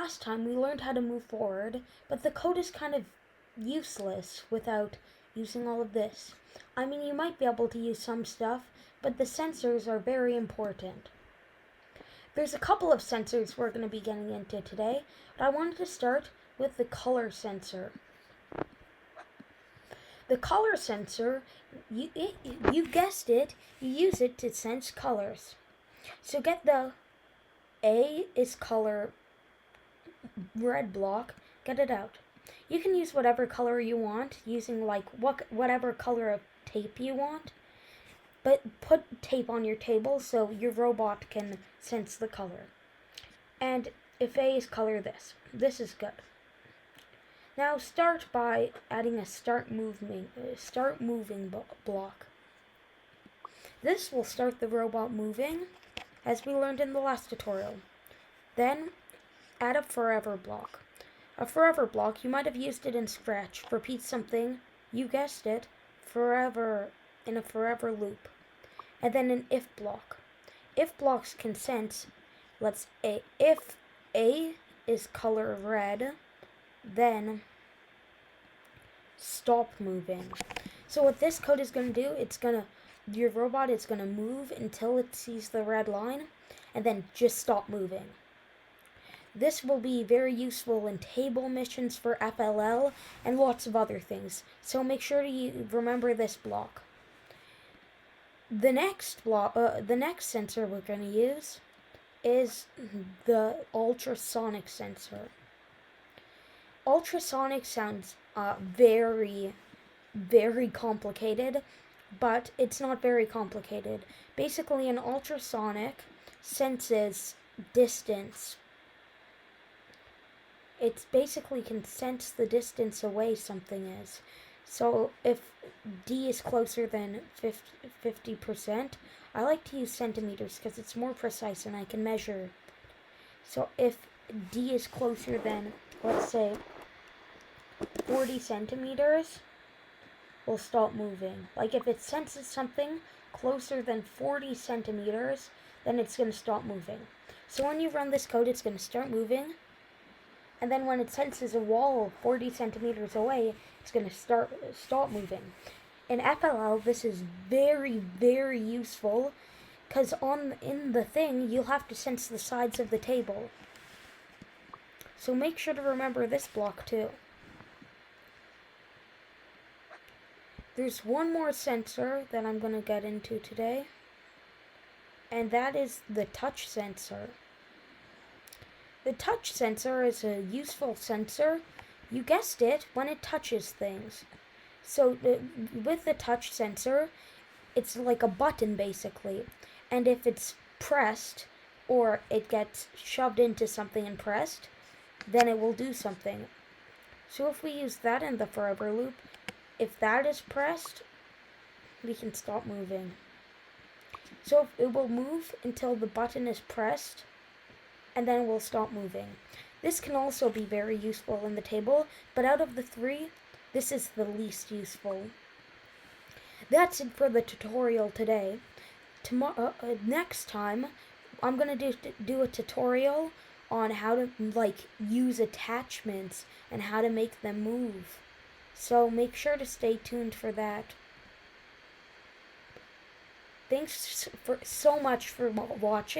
last time we learned how to move forward, but the code is kind of useless without using all of this. I mean, you might be able to use some stuff, but the sensors are very important. There's a couple of sensors we're going to be getting into today, but I wanted to start with the color sensor. The color sensor, you guessed it, you use it to sense colors. So get the A is color red block, get it out. You can use whatever color you want, using like whatever color of tape you want, but put tape on your table so your robot can sense the color. And if A is color this is good. Now start by adding a start moving block. This will start the robot moving, as we learned in the last tutorial. Then add a forever block. A forever block, you might have used it in Scratch. Repeat something, you guessed it, forever, in a forever loop. And then an if block. If blocks can sense, if A is color red, then stop moving. So what this code is going to do, your robot is going to move until it sees the red line, and then just stop moving. This will be very useful in table missions for FLL and lots of other things, so make sure to remember this block. The next sensor we're going to use is the ultrasonic sensor. Ultrasonic sounds very, very complicated, but it's not very complicated. Basically, an ultrasonic senses distance. It basically can sense the distance away something is. So if D is closer than 50%, I like to use centimeters because it's more precise and I can measure. So if D is closer than, let's say, 40 centimeters, we'll stop moving. Like if it senses something closer than 40 centimeters, then it's going to stop moving. So when you run this code, it's going to start moving. And then when it senses a wall 40 centimeters away, it's going to stop moving. In FLL, this is very, very useful because in the thing, you'll have to sense the sides of the table. So make sure to remember this block too. There's one more sensor that I'm going to get into today, and that is the touch sensor. The touch sensor is a useful sensor, you guessed it, when it touches things. So with the touch sensor, it's like a button basically, and if it's pressed or it gets shoved into something and pressed, then it will do something. So if we use that in the forever loop, if that is pressed, we can stop moving. So it will move until the button is pressed, and then we'll stop moving. This can also be very useful in the table, but out of the three, this is the least useful. That's it for the tutorial today. Next time, I'm going to do a tutorial on how to use attachments and how to make them move. So make sure to stay tuned for that. Thanks so much for watching.